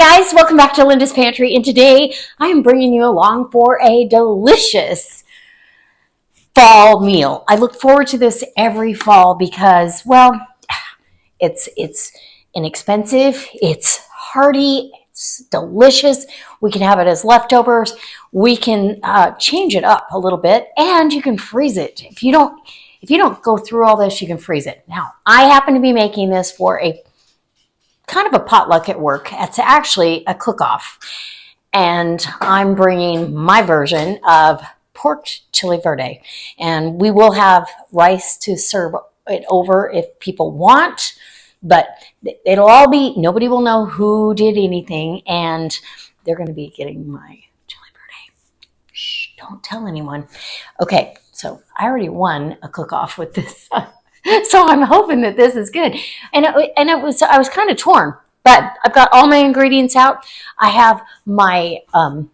guys, welcome back to Linda's Pantry, and today I am bringing you along for a delicious fall meal. I look forward to this every fall because, well, it's inexpensive, it's hearty, it's delicious. We can have it as leftovers. We can change it up a little bit, and you can freeze it. If you don't go through all this, you can freeze it. Now, I happen to be making this for a kind of a potluck at work. It's actually a cook-off, and I'm bringing my version of pork chili verde, and we will have rice to serve it over if people want, but it'll all be, nobody will know who did anything, and they're going to be getting my chili verde. Shh, don't tell anyone. Okay, so I already won a cook-off with this. So I'm hoping that this is good. And I was kind of torn, but I've got all my ingredients out. I have my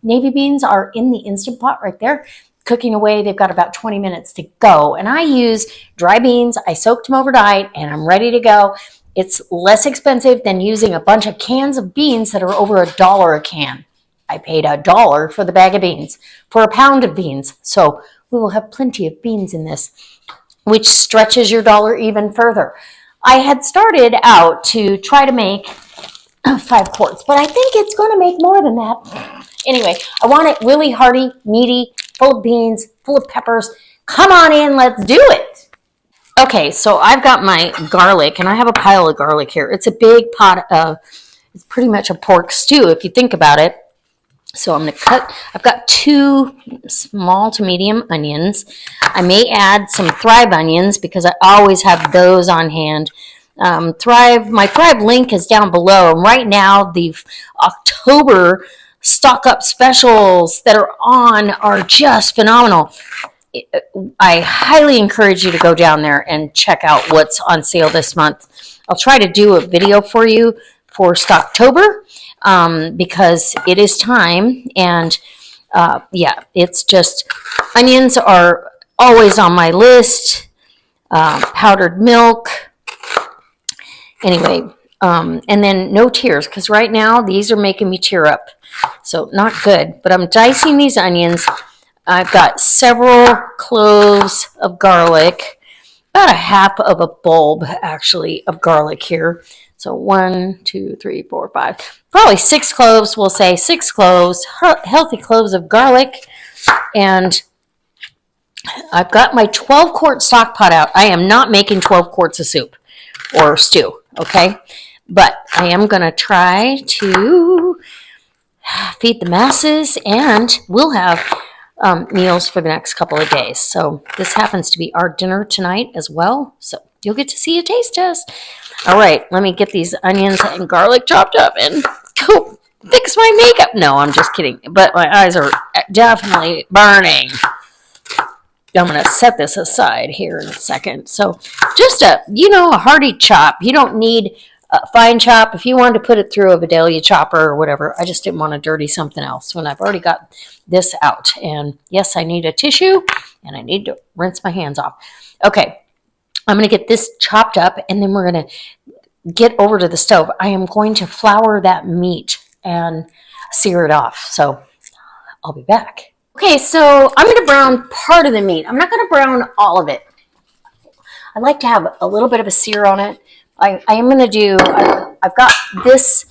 navy beans are in the Instant Pot right there, cooking away. They've got about 20 minutes to go. And I use dry beans. I soaked them overnight, and I'm ready to go. It's less expensive than using a bunch of cans of beans that are over $1 a can. I paid $1 for the bag of beans, for a pound of beans. So we will have plenty of beans in this, which stretches your dollar even further. I had started out to try to make 5 quarts, but I think it's going to make more than that. Anyway, I want it really hearty, meaty, full of beans, full of peppers. Come on in, let's do it. Okay, so I've got my garlic, and I have a pile of garlic here. It's a big pot of, it's pretty much a pork stew if you think about it. So I'm going to cut, I've got 2 small to medium onions. I may add some Thrive onions because I always have those on hand. My Thrive link is down below. And right now, the October stock up specials that are on are just phenomenal. I highly encourage you to go down there and check out what's on sale this month. I'll try to do a video for you for Stocktober. Because it is time, and yeah, it's just, onions are always on my list, powdered milk, anyway, and then no tears, because right now these are making me tear up, so not good, but I'm dicing these onions. I've got several cloves of garlic, about a half of a bulb, actually, of garlic here. So 1, 2, 3, 4, 5, probably 6 cloves. We'll say 6 cloves, healthy cloves of garlic. And I've got my 12-quart stock pot out. I am not making 12 quarts of soup or stew, okay? But I am going to try to feed the masses, and we'll have meals for the next couple of days. So this happens to be our dinner tonight as well. So you'll get to see a taste test. All right, let me get these onions and garlic chopped up and go fix my makeup. No, I'm just kidding. But my eyes are definitely burning. I'm going to set this aside here in a second. So just a hearty chop. You don't need a fine chop. If you wanted to put it through a Vidalia chopper or whatever, I just didn't want to dirty something else when I've already got this out. And yes, I need a tissue, and I need to rinse my hands off. Okay. I'm going to get this chopped up, and then we're going to get over to the stove. I am going to flour that meat and sear it off. So I'll be back. Okay, so I'm going to brown part of the meat. I'm not going to brown all of it. I like to have a little bit of a sear on it. I am going to do, I've got this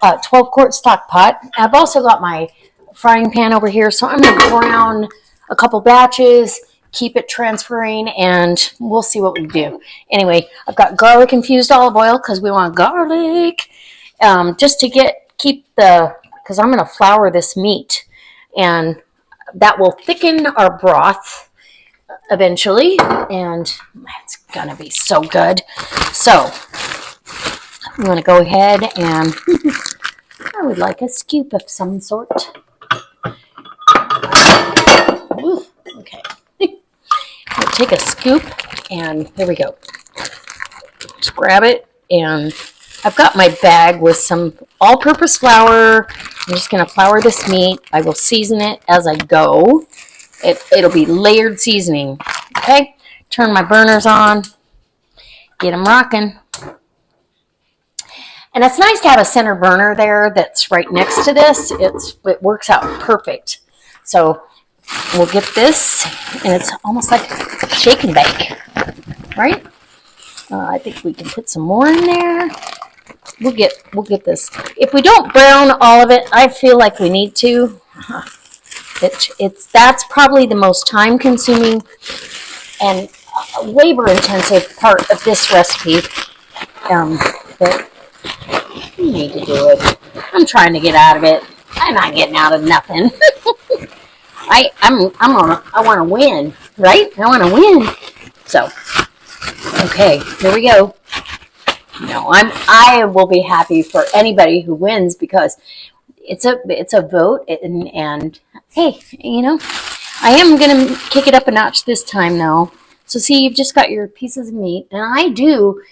12-quart stock pot. I've also got my frying pan over here. So I'm going to brown a couple batches, keep it transferring, and we'll see what we do. Anyway, I've got garlic infused olive oil because we want garlic, just to because I'm going to flour this meat, and that will thicken our broth eventually, and it's going to be so good. So I'm going to go ahead, and I would like a scoop of some sort. Ooh, okay. We'll take a scoop, and here we go. Just grab it, and I've got my bag with some all-purpose flour. I'm just going to flour this meat. I will season it as I go. It'll be layered seasoning. Okay? Turn my burners on. Get them rocking. And it's nice to have a center burner there that's right next to this. It works out perfect. So we'll get this, and it's almost like shake and bake, right? I think we can put some more in there. We'll get this. If we don't brown all of it, I feel like we need to. That's probably the most time consuming and labor intensive part of this recipe. But you need to do it. I'm trying to get out of it. I'm not getting out of nothing. I want to win, right? I want to win. So, okay, here we go. No, I will be happy for anybody who wins because it's a vote, and hey, I am gonna kick it up a notch this time though. So see, you've just got your pieces of meat, and I do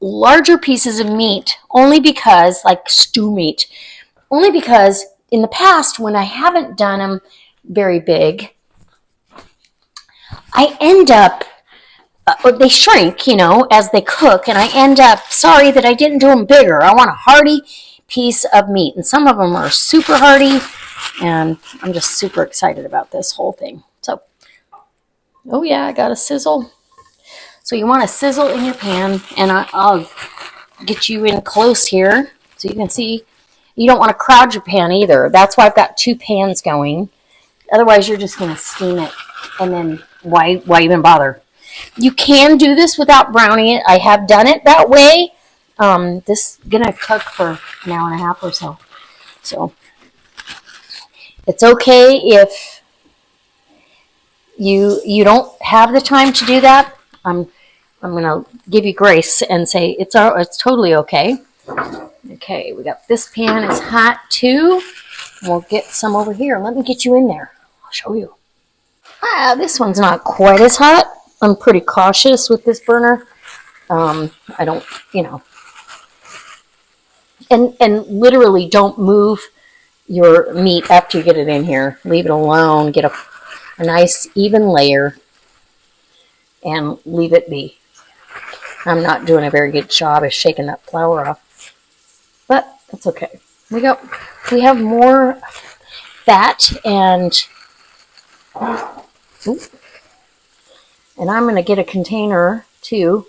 larger pieces of meat only because, like stew meat, only because in the past when I haven't done them very big, I end up they shrink, as they cook, and I end up sorry that I didn't do them bigger. I want a hearty piece of meat, and some of them are super hearty, and I'm just super excited about this whole thing. So, oh yeah, I got a sizzle. So you want to sizzle in your pan, and I'll get you in close here so you can see. You don't want to crowd your pan either. That's why I've got two pans going. Otherwise, you're just going to steam it, and then why even bother? You can do this without browning it. I have done it that way. This is going to cook for an hour and a half or so. So it's okay if you don't have the time to do that. I'm going to give you grace and say it's totally okay. Okay, we got this pan is hot too. We'll get some over here. Let me get you in there. I'll show you. This one's not quite as hot. I'm pretty cautious with this burner. I don't, and literally don't move your meat after you get it in here. Leave it alone. Get a nice even layer and leave it be. I'm not doing a very good job of shaking that flour off, but that's okay. We have more fat and I'm going to get a container too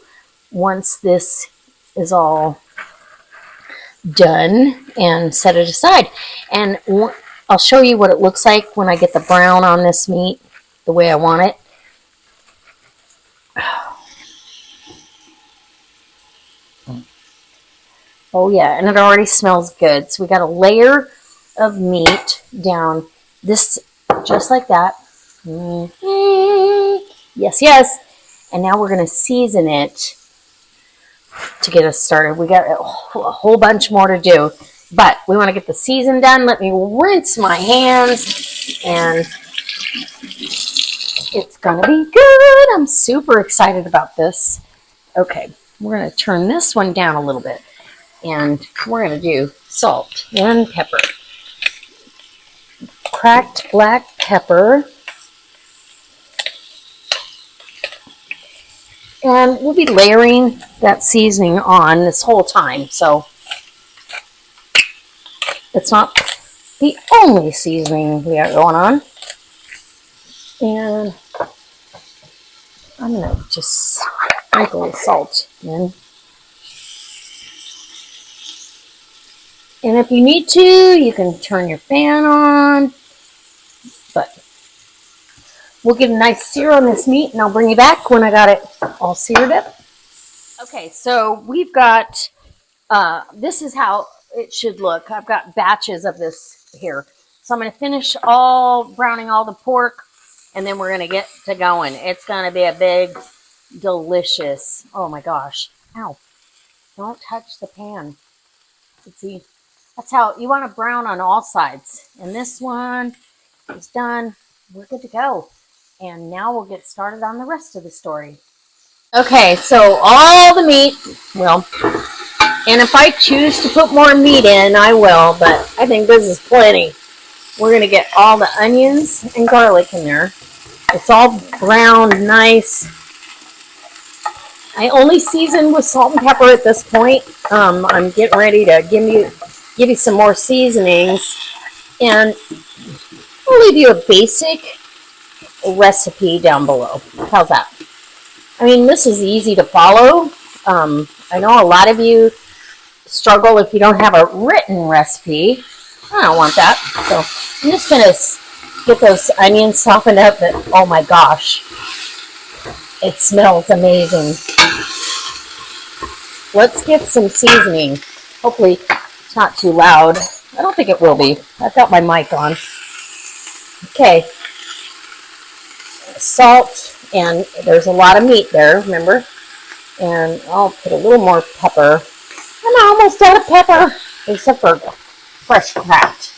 once this is all done and set it aside. And I'll show you what it looks like when I get the brown on this meat the way I want it. Oh yeah, and it already smells good. So we got a layer of meat down this just like that. Yes, yes. And now we're going to season it to get us started. We got a whole bunch more to do, but we want to get the season done. Let me rinse my hands, and it's going to be good. I'm super excited about this. Okay, we're going to turn this one down a little bit, and we're going to do salt and pepper. Cracked black pepper. And we'll be layering that seasoning on this whole time. So it's not the only seasoning we got going on. And I'm going to just sprinkle salt in. And if you need to, you can turn your fan on. But we'll get a nice sear on this meat, and I'll bring you back when I got it all seared up. Okay, so we've got, this is how it should look. I've got batches of this here. So I'm going to finish browning all the pork, and then we're going to get to going. It's going to be a big, delicious, oh my gosh. Ow. Don't touch the pan. Let's see. That's how you want to brown on all sides. And this one is done. We're good to go. And now we'll get started on the rest of the story. Okay, so all the meat, well, and if I choose to put more meat in, I will, but I think this is plenty. We're going to get all the onions and garlic in there. It's all browned nice. I only season with salt and pepper at this point. I'm getting ready to give you some more seasonings, and I'll leave you a basic recipe down below. How's that? I mean, this is easy to follow. I know a lot of you struggle if you don't have a written recipe. I don't want that. So I'm just going to get those onions softened up. But oh my gosh, it smells amazing. Let's get some seasoning. Hopefully it's not too loud. I don't think it will be. I've got my mic on. Okay. Salt, and there's a lot of meat there, remember? And I'll put a little more pepper. I'm almost out of pepper, except for fresh cracked.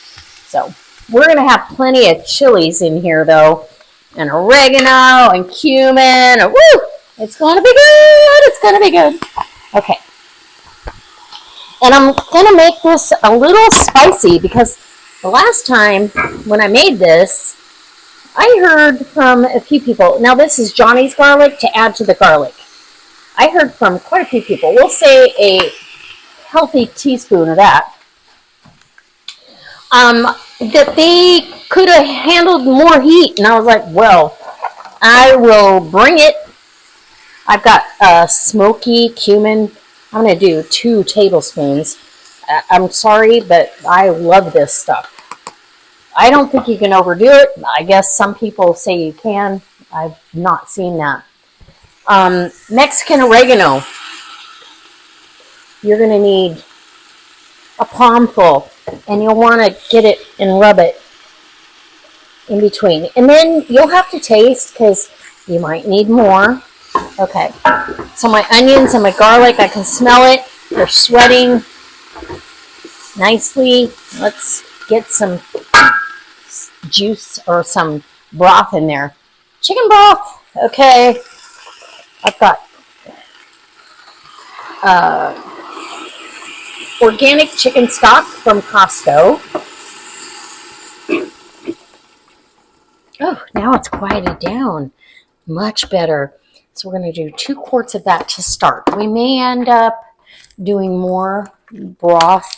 So we're going to have plenty of chilies in here, though, and oregano and cumin. And, woo! It's going to be good. It's going to be good. Okay. And I'm going to make this a little spicy because the last time when I made this, I heard from a few people. Now, this is Johnny's garlic to add to the garlic. I heard from quite a few people. We'll say a healthy teaspoon of that. That they could have handled more heat. And I was like, well, I will bring it. I've got smoky cumin. I'm going to do 2 tablespoons. I'm sorry, but I love this stuff. I don't think you can overdo it. I guess some people say you can. I've not seen that. Mexican oregano. You're going to need a palmful, and you'll want to get it and rub it in between. And then you'll have to taste because you might need more. Okay. So my onions and my garlic, I can smell it. They're sweating nicely. Let's get some juice or some broth in there. Chicken broth. Okay. I've got organic chicken stock from Costco. Oh, now it's quieted down. Much better. So we're going to do 2 quarts of that to start. We may end up doing more broth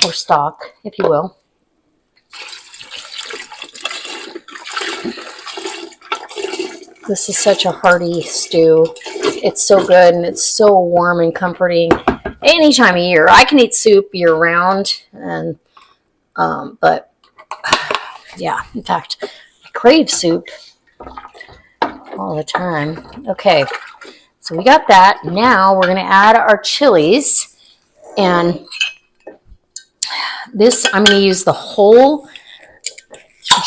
or stock, if you will. This is such a hearty stew. It's so good and it's so warm and comforting any time of year. I can eat soup year round, and but yeah, in fact, I crave soup all the time. Okay, so we got that. Now we're going to add our chilies, and this I'm going to use the whole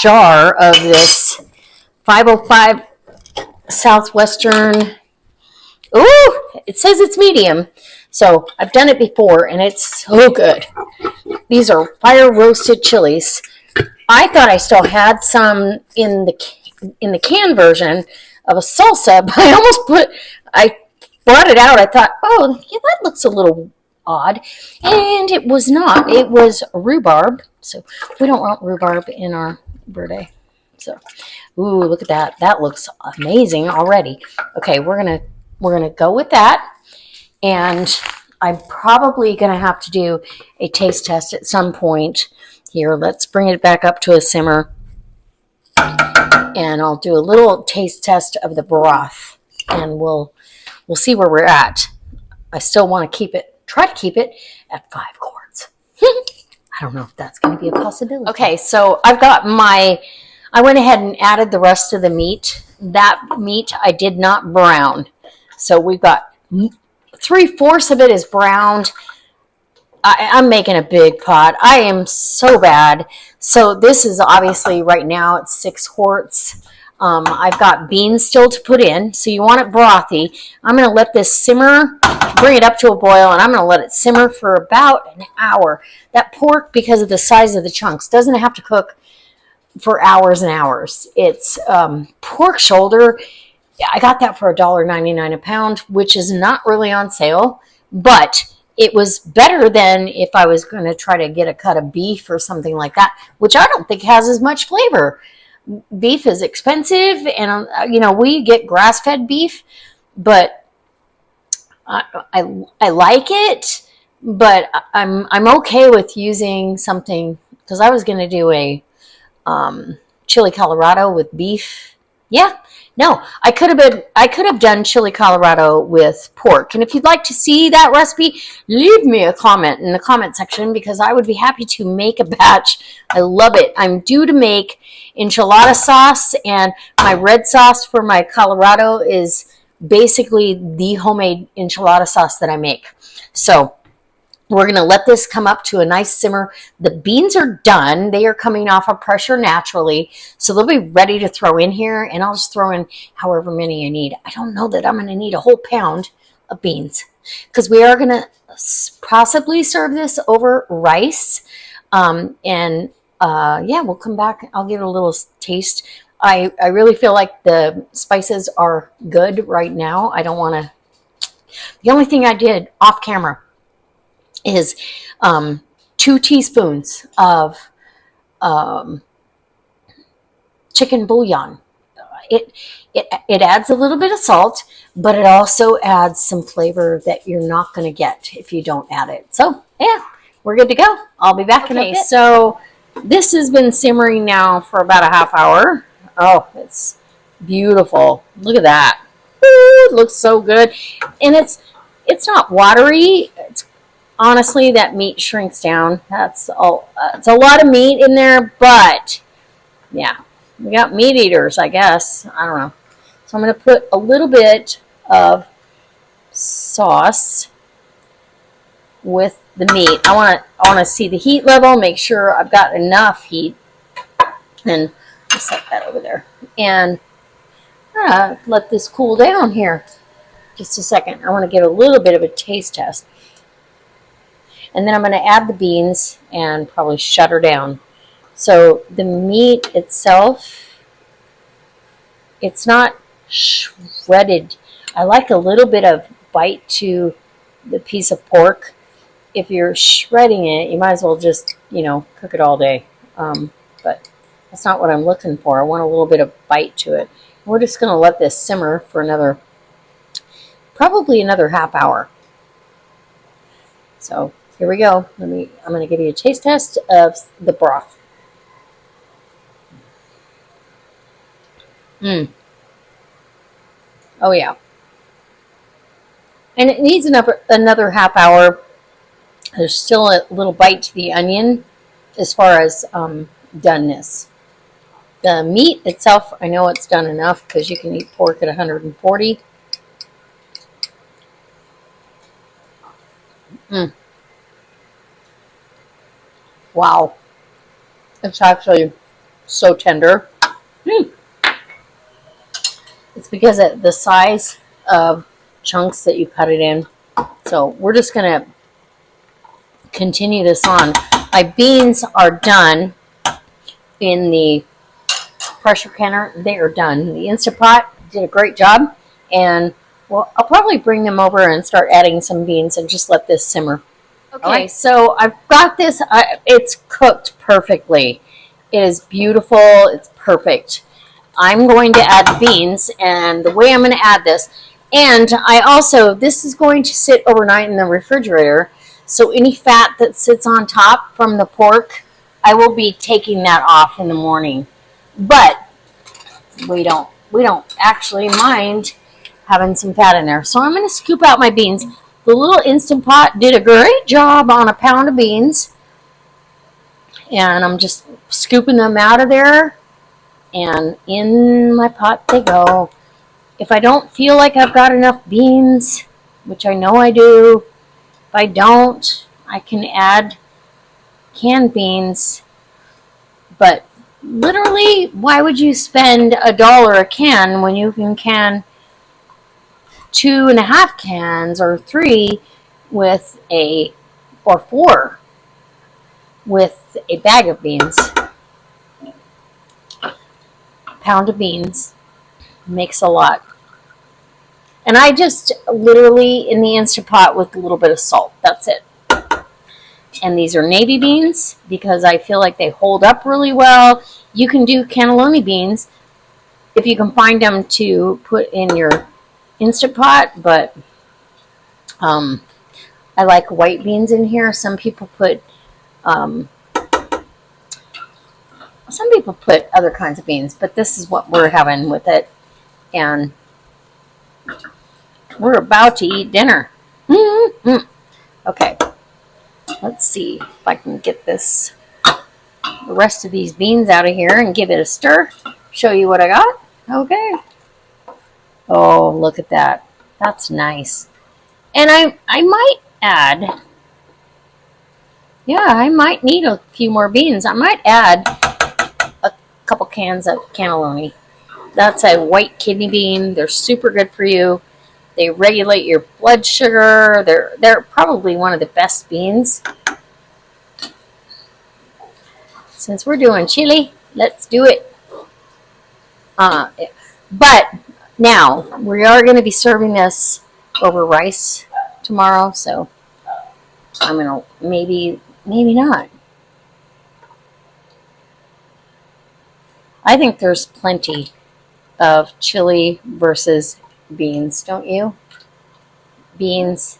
jar of this 505 Southwestern. Ooh, it says it's medium. So I've done it before and it's so good. These are fire roasted chilies. I thought I still had some in the can version of a salsa, but I brought it out. I thought, oh, yeah, that looks a little odd. And it was not. It was rhubarb. So we don't want rhubarb in our Verde. So, ooh, look at that. That looks amazing already. Okay, we're gonna go with that. And I'm probably gonna have to do a taste test at some point. Here, let's bring it back up to a simmer. And I'll do a little taste test of the broth. And we'll see where we're at. I still want to try to keep it at 5 quarts. I don't know if that's going to be a possibility. Okay, so I went ahead and added the rest of the meat. That meat I did not brown. So we've got 3/4 of it is browned. I'm making a big pot. I am so bad. So this is obviously right now it's 6 quarts. I've got beans still to put in. So you want it brothy. I'm going to let this simmer, bring it up to a boil, and I'm going to let it simmer for about an hour. That pork, because of the size of the chunks, doesn't have to cook for hours and hours. It's pork shoulder. I got that for $1.99 a pound, which is not really on sale, but it was better than if I was going to try to get a cut of beef or something like that, which I don't think has as much flavor. Beef is expensive, and we get grass-fed beef, but I like it, but I'm okay with using something because I was going to do a chili Colorado with beef. Yeah, no, I could have done chili Colorado with pork. And if you'd like to see that recipe, leave me a comment in the comment section because I would be happy to make a batch. I love it. I'm due to make enchilada sauce, and my red sauce for my Colorado is basically the homemade enchilada sauce that I make. So we're going to let this come up to a nice simmer. The beans are done. They are coming off of pressure naturally. So they'll be ready to throw in here. And I'll just throw in however many I need. I don't know that I'm going to need a whole pound of beans because we are going to possibly serve this over rice. Yeah, we'll come back. I'll give it a little taste. I really feel like the spices are good right now. I don't want to. The only thing I did off camera is 2 teaspoons of chicken bouillon. It adds a little bit of salt, but it also adds some flavor that you're not going to get if you don't add it. So yeah, we're good to go. I'll be back in a bit. So this has been simmering now for about a half hour. Oh, it's beautiful. Look at that. Ooh, it looks so good. And it's not watery. Honestly, that meat shrinks down. That's all. It's a lot of meat in there, but yeah, we got meat eaters, I guess. I don't know. So I'm going to put a little bit of sauce with the meat. I want to see the heat level, make sure I've got enough heat, and I'll set that over there. And let this cool down here. Just a second. I want to get a little bit of a taste test. And then I'm going to add the beans and probably shut her down. So the meat itself, it's not shredded. I like a little bit of bite to the piece of pork. If you're shredding it, you might as well just, cook it all day. But that's not what I'm looking for. I want a little bit of bite to it. We're just going to let this simmer for probably another half hour. So here we go. I'm going to give you a taste test of the broth. Oh yeah. And it needs another half hour. There's still a little bite to the onion as far as doneness. The meat itself, I know it's done enough because you can eat pork at 140. Wow. It's actually so tender. It's because of the size of chunks that you cut it in. So we're just going to continue this on. My beans are done in the pressure canner. They are done. The Instant Pot did a great job. And well, I'll probably bring them over and start adding some beans and just let this simmer. Okay, so I've got this. It's cooked perfectly. It is beautiful. It's perfect. I'm going to add beans, and the way I'm going to add this, and this is going to sit overnight in the refrigerator, so any fat that sits on top from the pork, I will be taking that off in the morning. But we don't actually mind having some fat in there. So I'm going to scoop out my beans. The little Instant Pot did a great job on a pound of beans, and I'm just scooping them out of there. And in my pot they go. If I don't feel like I've got enough beans, which I know I do, if I don't, I can add canned beans. But literally, why would you spend $1 a can when you can can 2.5 cans or 3 or 4 with a bag of beans? Pound of beans makes a lot. And I just literally in the Instant Pot with a little bit of salt. That's it. And these are navy beans because I feel like they hold up really well. You can do cannelloni beans if you can find them to put in your Instant Pot, but I like white beans in here. Some people put other kinds of beans, but this is what we're having with it. And we're about to eat dinner. Mm-hmm. Okay, let's see if I can get the rest of these beans out of here and give it a stir. Show you what I got. Okay. Oh, look at that. That's nice. And I might add, yeah, I might need a few more beans. I might add a couple cans of cannelloni. That's a white kidney bean. They're super good for you. They regulate your blood sugar. They're probably one of the best beans. Since we're doing chili, let's do it. But now we are going to be serving this over rice tomorrow, so I'm gonna maybe not. I think there's plenty of chili versus beans, don't you? Beans,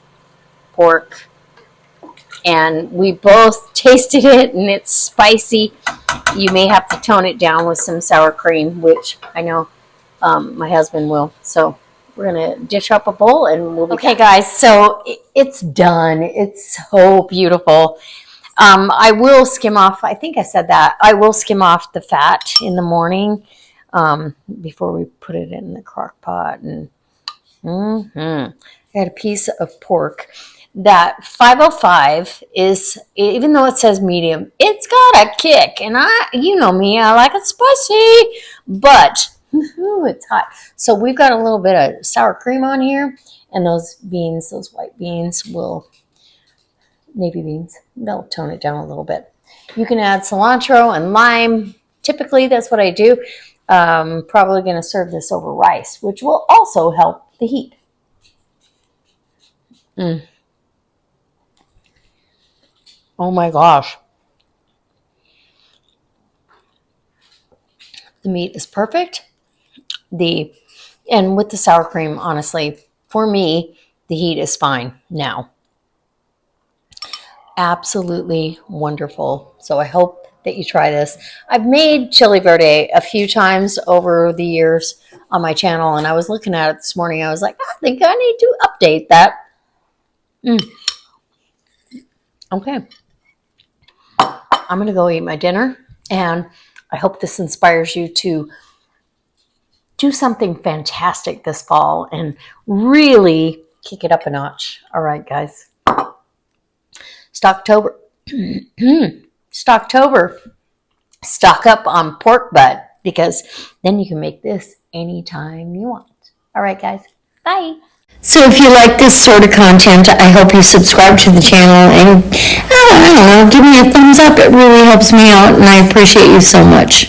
pork, and we both tasted it, and it's spicy. You may have to tone it down with some sour cream, which I know my husband will. So we're gonna dish up a bowl, and we'll be okay, guys. So it's done. It's so beautiful. I will skim off. I think I said that. I will skim off the fat in the morning before we put it in the crock pot. And I had a piece of pork. That 505 is, even though it says medium, it's got a kick. And you know me, I like it spicy, but it's hot. So we've got a little bit of sour cream on here, and those beans, those white beans, navy beans, they'll tone it down a little bit. You can add cilantro and lime. Typically, that's what I do. Probably going to serve this over rice, which will also help the heat. Oh my gosh. The meat is perfect. And with the sour cream, honestly, for me, the heat is fine now. Absolutely wonderful. So I hope that you try this. I've made chili verde a few times over the years on my channel, and I was looking at it this morning. I was like, I think I need to update that. Okay. I'm going to go eat my dinner, and I hope this inspires you to do something fantastic this fall and really kick it up a notch. All right, guys. Stocktober. Stocktober. Stock up on pork butt, because then you can make this anytime you want. All right, guys. Bye. So if you like this sort of content, I hope you subscribe to the channel and, I don't know, give me a thumbs up. It really helps me out, and I appreciate you so much.